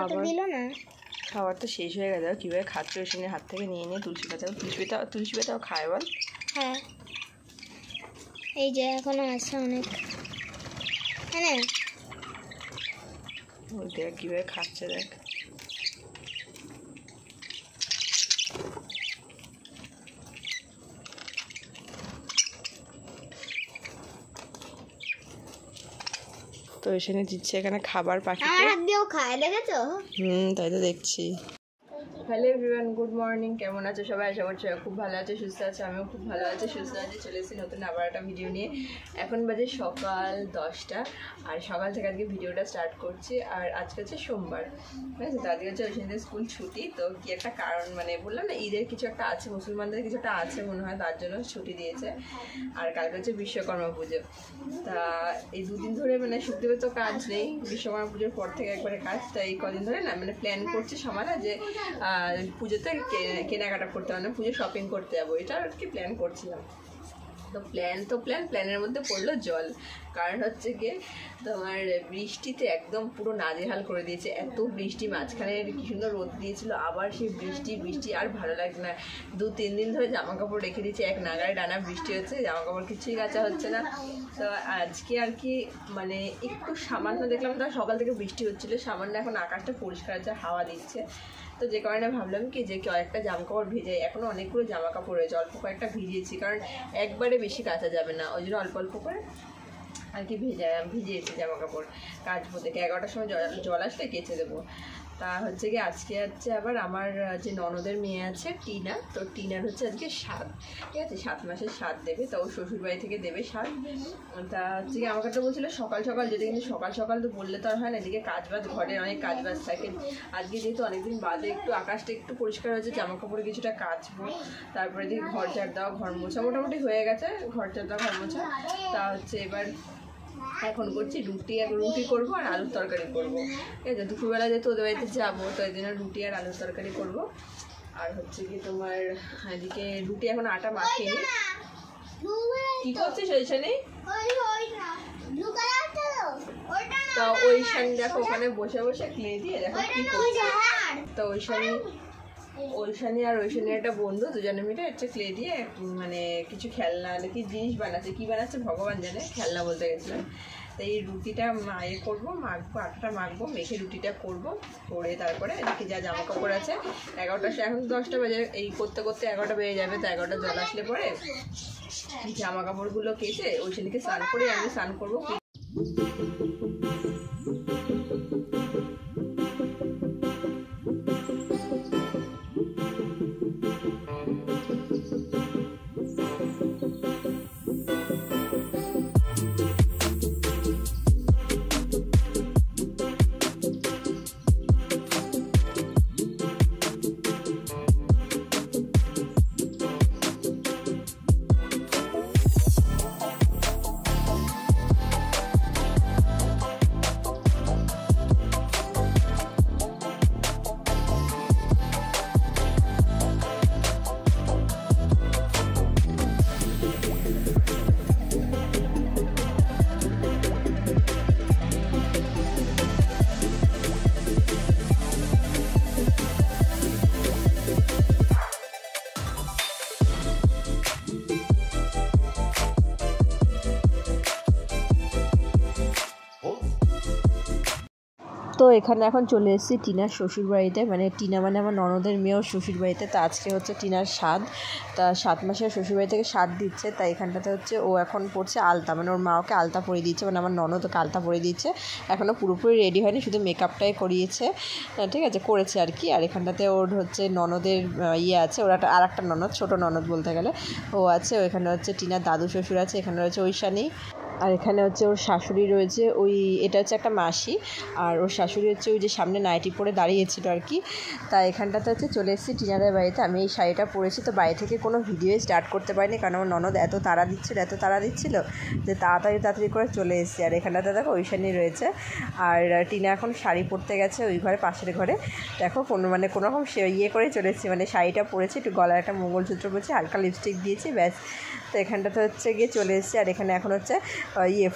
খাবার দিল না, খাবার তো শেষ হয়ে গেছে। কীভাবে খাচ্ছে ওইখানে হাত থেকে নিয়ে নিয়ে তুলসী পাতাও খায় বল। হ্যাঁ এই যে এখনো আছে অনেক, হ্যাঁ ওই দেখ কীভাবে খাচ্ছে দেখ। তো এখানে দিচ্ছে এখানে খাবার পাখিকে। আমার হাত দিয়েও খায়, দেখেছো? তাই তো দেখছি। Hello everyone, good morning. কেমন আছে সবাই? আশা করছি খুব ভালো আছে, সুস্থ আছে। আমিও খুব ভালো আছি, সুস্থ আছি। চলে এসেছি নতুন আবার একটা ভিডিও নিয়ে। এখন বাজে সকাল 10টা, আর সকাল থেকে আজকে ভিডিওটা স্টার্ট করছি। আর আজকে হচ্ছে সোমবার, ঠিক আছে? তো আজকে হচ্ছে ওই দিন স্কুল ছুটি। তো কি একটা কারণ, মানে বললাম না ঈদের কিছু একটা আছে, মুসলমানদের কিছু একটা আছে মনে হয়, তার জন্য ছুটি দিয়েছে। আর কালকে হচ্ছে বিশ্বকর্মা পুজো। তা এই দুদিন ধরে মানে শুক্রবার তো কাজ নেই, বিশ্বকর্মা পুজোর পর থেকে একবারে কাজ। তাই এই কদিন ধরে না মানে প্ল্যান করছি সমানে যে পুজোতে কেনাকাটা করতে হবে, না পুজো শপিং করতে যাবো, এটা আর কি প্ল্যান করছিলাম। তো প্ল্যানের মধ্যে পড়লো জল। কারণ হচ্ছে গিয়ে তোমার বৃষ্টিতে একদম পুরো নাজেহাল করে দিয়েছে। এত বৃষ্টি, মাঝখানে কি সুন্দর রোদ দিয়েছিল, আবার সেই বৃষ্টি আর ভালো লাগে না। 2-3 দিন ধরে জামা কাপড় রেখে দিয়েছি, এক নাগাড়ে টানা বৃষ্টি হচ্ছে, জামা কাপড় কিছুই কাচা হচ্ছে না। তো আজকে আর কি মানে একটু সামান্য দেখলাম, তার সকাল থেকে বৃষ্টি হচ্ছিলো সামান্য, এখন আকাশটা পরিষ্কার আছে, হাওয়া দিচ্ছে। তো যে কারণে ভাবলাম কি যে কয়েকটা জামা কাপড় ভিজে, এখনও অনেকগুলো জামা কাপড় রয়েছে, অল্প কয়েকটা ভিজিয়েছি, কারণ একবারে বেশি কাচা যাবে না, ওই জন্য অল্প অল্প করে আর কি ভিজিয়েছি জামা কাপড়। কাচবো থেকে 11টার সময় জল আসলে কেচে দেবো। তা হচ্ছে কি আজকে হচ্ছে আবার আমার যে ননদের মেয়ে আছে টিনা, তো টিনার হচ্ছে আজকে 7, ঠিক আছে? 7 মাসের 7 দেবে, তো শ্বশুরবাড়ি থেকে দেবে 7। তা হচ্ছে কি আমাকে তো বলছিল সকাল সকাল যেতে, কিন্তু সকাল সকাল তো বললে তো আর হয় না, এদিকে কাজবাজ, ঘরের অনেক কাজবাজ থাকে। আজকে যেহেতু অনেকদিন বাদে একটু আকাশটা একটু পরিষ্কার হয়েছে, জামা কাপড়ে কিছুটা কাচবো, তারপরে দিকে ঘর ঝাড় দেওয়া, ঘর মোছা মোটামুটি হয়ে গেছে, ঘর ঝাড় দেওয়া, ঘর মোছা। তা হচ্ছে এবার এখন করছি রুটি করবো আর আলুর তরকারি করবো, ঠিক আছে? দুপুরবেলা যেহেতু ওদের বাড়িতে যাবো, তো এই জন্য রুটি আর আলুর তরকারি করবো। আর হচ্ছে কি তোমার এদিকে রুটি এখন আটা মাখিনি। কি করছিস ওইখানে? তো ওইখানে দেখো, ওখানে বসে বসে ক্লে দিয়ে দেখো কি করছে। তো ওইখানে আর ওইখানে একটা বন্ধু, দুজনে মিলে একটা ক্লে দিয়ে মানে কিছু খেলনা নাকি জিনিস বানাচ্ছে, কি বানাচ্ছে ভগবান জানে, খেলনা বলতে গেছিলাম। তো এই রুটিটা করবো, আটাটা মাখবো, মেখে রুটিটা করবো, করে তারপরে এদিকে যা জামা কাপড় আছে 11টা, এখন 10টা বাজে, এই করতে করতে 11টা বেজে যাবে। তো 11টা জল আসলে পরে জামা কাপড়গুলো কেচে ওইখানে স্নান করে আমি স্নান করবো। তো এখানে এখন চলে এসেছি টিনার শ্বশুরবাড়িতে, মানে টিনা মানে আমার ননদের মেয়েও শ্বশুরবাড়িতে। তা আজকে হচ্ছে টিনার 7, তা 7 মাসের শ্বশুরবাড়ি থেকে 7 দিচ্ছে। তাই এখানটাতে হচ্ছে ও এখন পড়ছে আলতা, মানে ওর মা ওকে আলতা পরিয়ে দিচ্ছে, মানে আমার ননদ ওকে আলতা পরিয়ে দিচ্ছে। এখনও পুরোপুরি রেডি হয়নি, শুধু মেকআপটাই করিয়েছে, ঠিক আছে, করেছে আর কি। আর এখানটাতে ওর হচ্ছে ননদের আছে, ওর আর একটা ননদ, ছোটো ননদ বলতে গেলে, ও আছে। ওইখানে হচ্ছে টিনার দাদু শ্বশুর আছে, এখানে রয়েছে ঐশানী, আর এখানে হচ্ছে ওর শাশুড়ি রয়েছে, এটা হচ্ছে একটা মাসি, আর ওর শাশুড়ি হচ্ছে ওই যে সামনে নাইটি পরে দাঁড়িয়েছিল আর কি। তাই এখানটাতে হচ্ছে চলে এসেছি টিনাদের বাড়িতে। আমি এই শাড়িটা পরেছি, তো বাড়ি থেকে কোনো ভিডিও স্টার্ট করতে পারিনি, কারণ আমার ননদ এত তাড়া দিচ্ছিল যে তাড়াতাড়ি করে চলে এসেছি। আর এখানটাতে দেখো ঐশানী রয়েছে, আর টিনা এখন শাড়ি পরতে গেছে ওই ঘরে, পাশের ঘরে। দেখো কোনো রকম করে চলে এসেছি, মানে শাড়িটা পরেছি, একটু গলায় একটা মঙ্গলসূত্র পরেছি, হালকা লিপস্টিক দিয়েছি, ব্যাস। তো এখানটাতে হচ্ছে গিয়ে চলে এসেছি। আর এখানে এখন হচ্ছে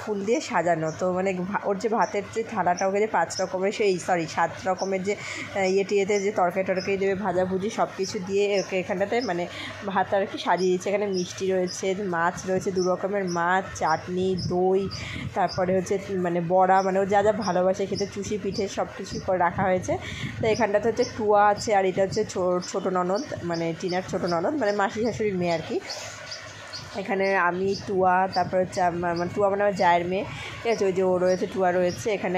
ফুল দিয়ে সাজানো। তো মানে ওর যে ভাতের যে থালাটা ওকে যে 5 রকমের 7 রকমের যে টিয়েতে যে তরকারি দেবে ভাজাভুজি সব কিছু দিয়ে ওকে এখানটাতে মানে ভাত আর কি সাজিয়ে দিচ্ছে। এখানে মিষ্টি রয়েছে, মাছ রয়েছে, 2 রকমের মাছ, চাটনি, দই, তারপরে হচ্ছে মানে বড়া, মানে ও যা যা ভালোবাসে খেতে, চুষি পিঠে সব কিছুই করে রাখা হয়েছে। তো এখানটাতে হচ্ছে টুয়া আছে, আর এটা হচ্ছে ছোটো ননদ, মানে টিনার ছোটো ননদ, মানে মাসি শাশুড়ির মেয়ে আর কি। এখানে আমি, টুয়া, তারপর হচ্ছে আমার টুয়া মানে আমার জায়ের মেয়ে, ঠিক আছে, ওই যে ও রয়েছে, টুয়া রয়েছে, এখানে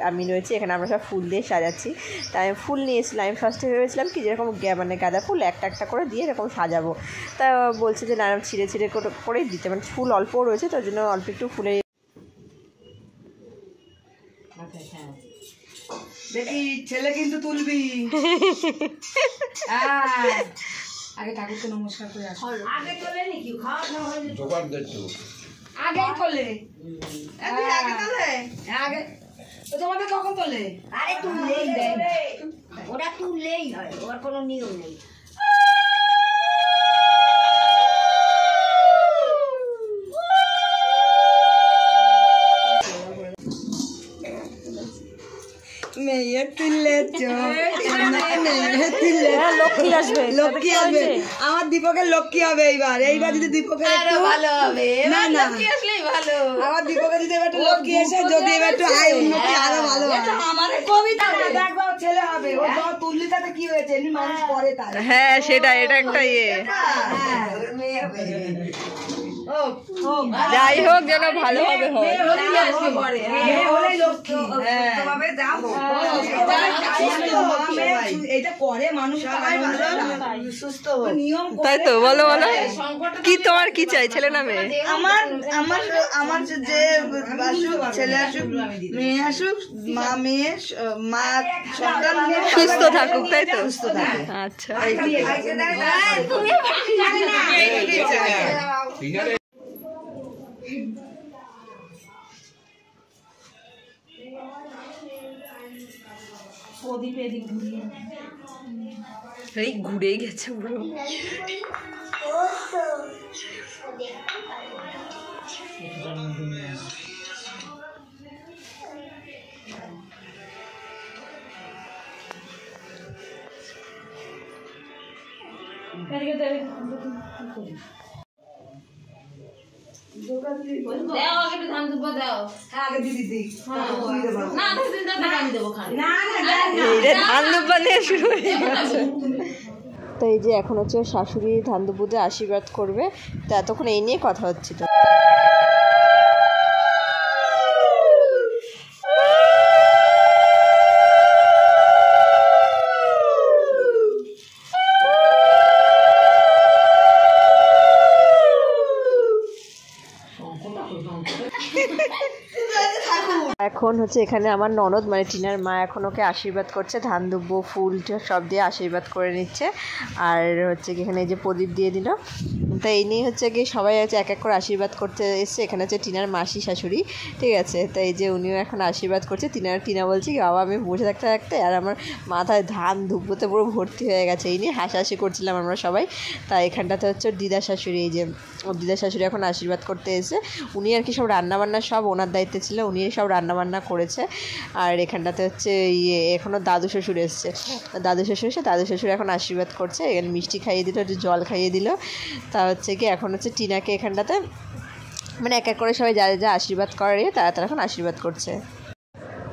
আমি রয়েছি। এখানে আমরা সব ফুল দিয়ে সাজাচ্ছি। তাই আমি ফুল নিয়েছিলাম। আমি ফার্স্টে ভেবেছিলাম কি যেরকম মানে গাঁদা ফুল একটা একটা করে দিয়ে এরকম সাজাবো। তা বলছে যে না, ছিঁড়ে করেই দিতে, মানে ফুল অল্পও রয়েছে, তার জন্য অল্প একটু ফুলে। দেখি ছেলে কিন্তু তুলবি। আগে ঠাকুরকে নমস্কার করে আসো। আগে তোলে নাকি খাওয়া না হলে জোগাড় দেখছো আগে তোলে আগে তোলে আগে তো তোমাদের কখন তোলে? আরে তুললেই দেয়, ওরা তুললেই হয়, ওর কোনো নিয়ম নেই। মেয়ে তুললে লক্ষ্মী আসবে, লক্ষ্মী আসবে। আমার দীপকের লক্ষ্মী হবে এইবার যদি দীপকের একটু ভালো হবে, না না আমার দীপকের যদি একটু লক্ষ্মী এসে যদি একটু আয় উন্নতি আরো ভালো হবে। আমার কবিতা দেখবো ছেলে হবে, ও যখন তুললি তাতে কি হয়েছে, এমনি মানুষ পরে তার। হ্যাঁ সেটা, এটা একটা মেয়ে হবে। যাই হোক যেন ভালোভাবে হয়। তাই তো, বলো বলো কি তোমার কি চাই, ছেলে না মেয়ে? আমার যে আসুক, ছেলে আসুক, মেয়ে আসুক, মেয়ে মা সন্তান সুস্থ থাকুক, তাই তো? সুস্থ থাকুক। আচ্ছা এই ঘুরেই গেছে পুরো। তো এই যে এখন হচ্ছে শাশুড়ি ধান দুপুরে আশীর্বাদ করবে, তো এতক্ষণ এই নিয়ে কথা হচ্ছিল। এখন হচ্ছে এখানে আমার ননদ মানে টিনার মা এখন ওকে আশীর্বাদ করছে, ধান দুব্বো ফুল সব দিয়ে আশীর্বাদ করে নিচ্ছে। আর হচ্ছে কি এখানে এই যে প্রদীপ দিয়ে দিল। তো এই নিয়ে হচ্ছে কি সবাই হচ্ছে এক এক করে আশীর্বাদ করতে এসছে। এখানে হচ্ছে টিনার মাসি শাশুড়ি, ঠিক আছে। তো এই যে উনিও এখন আশীর্বাদ করছে। টিনা বলছে কি বাবা আমি বসে থাকতে আর আমার মাথায় ধান দুব্বোতে পুরো ভর্তি হয়ে গেছে। এই নিয়ে হাসাহাসি করছিলাম আমরা সবাই। তাই এখানটাতে হচ্ছে দিদা শাশুড়ি, এই যে ওর দিদা শাশুড়ি এখন আশীর্বাদ করতে এসে। উনি আর কি সব রান্নাবান্না সব ওনার দায়িত্বে ছিল, উনি সব রান্নাবান্না করেছে। আর এখানটাতে হচ্ছে এখনও দাদু শ্বশুর এসছে, দাদু শ্বশুর এখন আশীর্বাদ করছে। এখানে মিষ্টি খাইয়ে দিল, একটু জল খাইয়ে দিল। তা হচ্ছে কি এখন হচ্ছে টিনাকে এখানটাতে মানে এক এক করে সবাই যা যা আশীর্বাদ করে তারা এখন আশীর্বাদ করছে।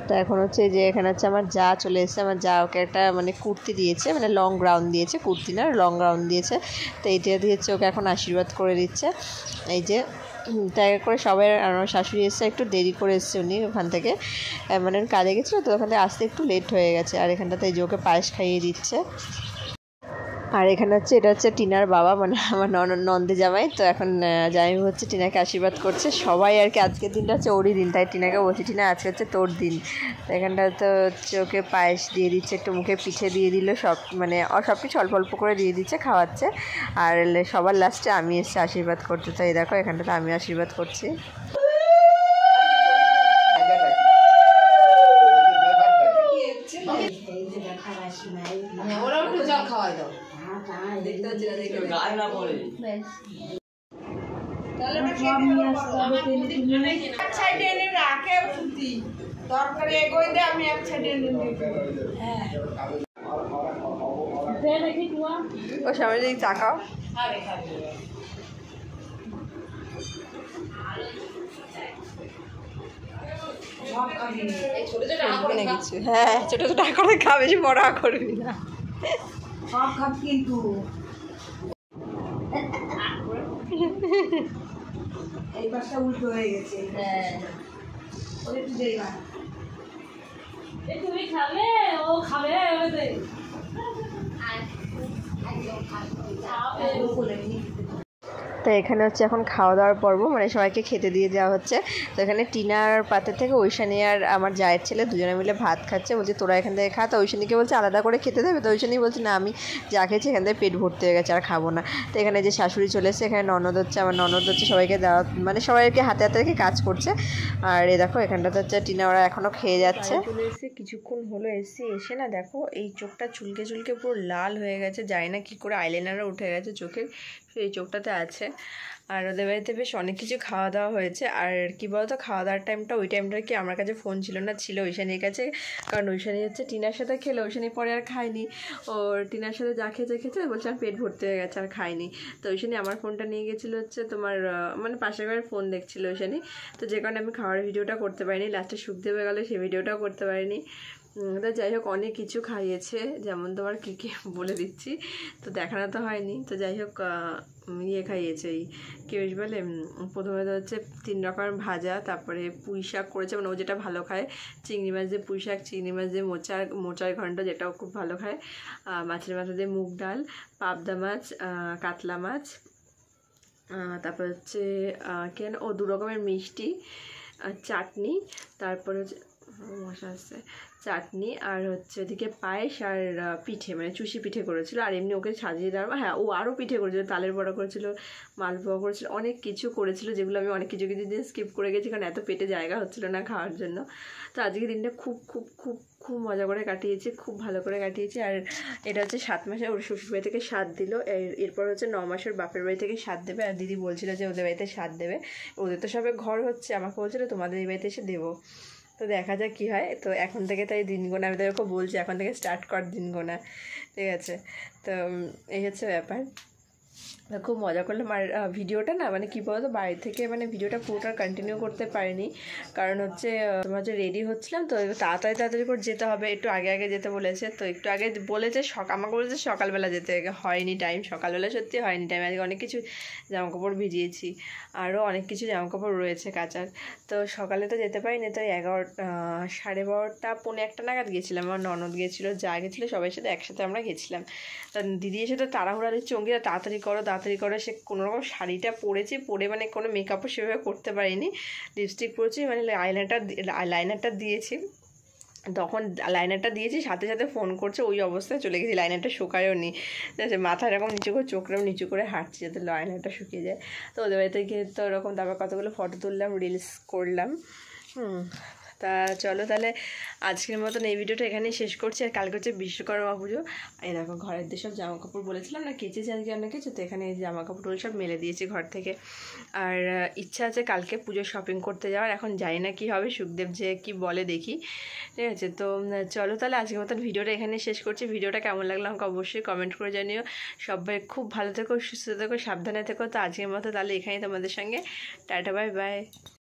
তো এখন হচ্ছে যে এখানে হচ্ছে আমার যা চলে এসেছে। আমার যা ওকে একটা মানে কুর্তি দিয়েছে, মানে লং গাউন দিয়েছে, কুর্তি না লং গাউন দিয়েছে। তো এইটা দিয়েছে ওকে এখন আশীর্বাদ করে দিচ্ছে। এই যে তাই করে সবাই, আমার শাশুড়ি এসছে একটু দেরি করে এসছে, উনি ওখান থেকে মানে কাজে গেছিলো, তো ওখান থেকে আসতে একটু লেট হয়ে গেছে। আর এখানটাতে এই যে ওকে পায়েস খাইয়ে দিচ্ছে। আর এখানে হচ্ছে এটা হচ্ছে টিনার বাবা, মানে আমার নন্দে জামাই। তো এখন জামাই হচ্ছে টিনাকে আশীর্বাদ করছে সবাই আর কি। আজকের দিনটা হচ্ছে ওরই দিন, তাই টিনাকে বলছি টিনা আজকে হচ্ছে তোর দিন। তো এখানটা তো হচ্ছে ওকে পায়েস দিয়ে দিচ্ছে, একটু মুখে পিঠে দিয়ে দিল, সব মানে সব কিছু অল্প অল্প করে দিয়ে দিচ্ছে, খাওয়াচ্ছে। আর সবার লাস্টে আমি এসে আশীর্বাদ করতে, তাই দেখো এখানটাতে আমি আশীর্বাদ করছি। সাইডে এনে রাখে সুতি দরকার এগোই দে আমি এক সাইডে এনে ও সামনে দিকে তাকাও হ্যাঁ ছোট ছোট করে খা বেশি বড় করবি না সব খাব কিন্তু এই পাশটা উল্টো হয়ে গেছে হ্যাঁ ওরে একটু দেই না এই তুমি খাবে ও খাবে ওরে তো এখানে হচ্ছে এখন খাওয়া দাওয়ার পর্ব, মানে সবাইকে খেতে দিয়ে দেওয়া হচ্ছে। তো এখানে টিনার পাতে থেকে ঐশানী আর আমার জায়ের ছেলে দুজনে মিলে ভাত খাচ্ছে। বলছে তোরা এখান থেকে খা। তো ঐশানীকে বলছে আলাদা করে খেতে দেবে। তো ঐশানী বলছে না আমি যা খেয়েছি এখান থেকে পেট ভর্তি হয়ে গেছে আর খাবো না। তো এখানে যে শাশুড়ি চলে এসেছে, এখানে ননদ হচ্ছে, আমার ননদ হচ্ছে সবাইকে দেওয়া, মানে সবাইকে হাতে হাতে রেখে কাজ করছে। আর এ দেখো এখানটাতে হচ্ছে টিনা ওরা এখনও খেয়ে যাচ্ছে। চলে এসে কিছুক্ষণ হলো এসে না দেখো এই চোখটা চুলকে চুলকে পুরো লাল হয়ে গেছে, জানি না কী করে আইলাইনারও উঠে গেছে চোখের, এই চোখটাতে আছে। আর ওদের বাড়িতে বেশ অনেক কিছু খাওয়া দাওয়া হয়েছে। আর কি বলতো খাওয়া দাওয়ার টাইমটা ওই টাইমটা কি আমার কাছে ফোন ছিল না, ছিল ঐশানীর কাছে। কারণ ঐশানী হচ্ছে টিনার সাথে খেলে, ঐশানী পরে আর খায়নি। ওর টিনার সাথে যা খেয়েছে বলছে আমার পেট ভর্তি হয়ে গেছে আর খায়নি। তো ঐশানী আমার ফোনটা নিয়ে গেছিলো হচ্ছে তোমার মানে পাশের ঘরের ফোন দেখছিল ঐশানী। তো যে কারণে আমি খাওয়ার ভিডিওটা করতে পারিনি, লাস্টে শুকতে হয়ে গেলো সেই ভিডিওটাও করতে পারিনি। তো যাই হোক অনেক কিছু খাইয়েছে, যেমন তোমার কী কী বলে দিচ্ছি, তো দেখানো তো হয়নি। তো যাই হোক ইয়ে খাইয়েছে, এই কী বেশ বলে প্রথমে তো হচ্ছে 3 রকমের ভাজা, তারপরে পুঁই শাক করেছে, মানে ও যেটা ভালো খায়, চিংড়ি মাছ দিয়ে পুঁই শাক, চিংড়ি মাছ দিয়ে মোচার ঘন্ট যেটাও খুব ভালো খায়, মাছের মাথা দিয়ে মুগ ডাল, পাবদা মাছ, কাতলা মাছ, তারপর হচ্ছে কেন 2 রকমের মিষ্টি, চাটনি, তারপর হচ্ছে মশা আসছে চাটনি, আর হচ্ছে ওদিকে পায়েস আর পিঠে, মানে চুষি পিঠে করেছিল। আর এমনি ওকে সাজিয়ে দেওয়া, হ্যাঁ ও আরও পিঠে করেছিল, তালের বড়া করেছিল, মালপোয়া করেছিল, অনেক কিছু করেছিল, যেগুলো আমি অনেক কিছু দিন স্কিপ করে গেছি কারণ এত পেটে জায়গা হচ্ছিল না খাওয়ার জন্য। তো আজকে দিনটা খুব খুব খুব খুব মজা করে কাটিয়েছি, খুব ভালো করে কাটিয়েছি। আর এটা হচ্ছে 7 মাসে ওর শ্বশুরবাড়ি থেকে 7 দিল, এরপর হচ্ছে 9 মাসের বাপের বাড়ি থেকে 7 দেবে। আর দিদি বলছিল যে ওদের বাড়িতে 7 দেবে, ওদের তো সবে ঘর হচ্ছে, আমাকে বলছিল তোমাদের এই বাড়িতে এসে দেবো। তো দেখা যাক কী হয়। তো এখন থেকে তাই দিন গোনা, আমি তোকে বলছি এখন থেকে স্টার্ট কর দিন গোনা, ঠিক আছে? তো এই হচ্ছে ব্যাপার। খুব মজা করলাম। আর ভিডিওটা না মানে কী বলতো বাড়ি থেকে মানে ভিডিওটা পুরোটা কন্টিনিউ করতে পারিনি, কারণ হচ্ছে তোমার যে রেডি হচ্ছিলাম, তো তাড়াতাড়ি করে যেতে হবে, একটু আগে আগে যেতে বলেছে। তো একটু আগে বলেছে, আমাকে বলেছে সকালবেলা যেতে, হয়নি টাইম, সকালবেলা সত্যি হয়নি টাইম। আজকে অনেক কিছু জামাকাপড় ভিজিয়েছি, আরও অনেক কিছু জামাকাপড় রয়েছে কাচার। তো সকালে তো যেতে পারিনি, তো 11, 12:30, 1:45 নাগাদ গেছিলাম। আমার ননদ গেছিলো, যা গেছিলো, সবাই সাথে একসাথে আমরা গেছিলাম। তা দিদি এসে তো তাড়াহুড়া দিচ্ছে, অঙ্কিতা তাড়াতাড়ি করো। সে কোনোরকম শাড়িটা পরেছি, পরে মানে কোনো মেকআপও সেভাবে করতে পারিনি, লিপস্টিক পরেছি, মানে লাইনারটা দিয়েছি। তখন লাইনারটা দিয়েছি, সাথে সাথে ফোন করছে, ওই অবস্থায় চলে গেছি, লাইনারটা শুকায়ও নি, ঠিক আছে? মাথা এরকম নিচু করে, চোখটাও নিচু করে হাঁটছি যাতে লাইনারটা শুকিয়ে যায়। তো ওদের বাড়িতে গিয়ে তো ওরকম তারপর কতগুলো ফটো তুললাম, রিলস করলাম। তা চলো তাহলে আজকের মতন এই ভিডিওটা এখানেই শেষ করছি। আর কালকে হচ্ছে বিশ্বকর্মা পুজো। এই দেখো ঘরের দিয়ে সব জামাকাপড় বলেছিলাম না কেচেছি আজকে অনেক কিছু, তো এখানে এই জামাকাপড় সব মেলে দিয়েছি ঘর থেকে। আর ইচ্ছা আছে কালকে পুজোর শপিং করতে যাওয়ার, এখন জানি না কী হবে, সুখদেব যে কি বলে দেখি, ঠিক আছে? তো চলো তাহলে আজকের মতন ভিডিওটা এখানে শেষ করছি। ভিডিওটা কেমন লাগলো আমাকে অবশ্যই কমেন্ট করে জানিও। সবাই খুব ভালো থেকো, সুস্থ থেকো, সাবধানে থেকো। তো আজকের মতো তাহলে এখানেই তোমাদের সঙ্গে টাটা, বাই বাই।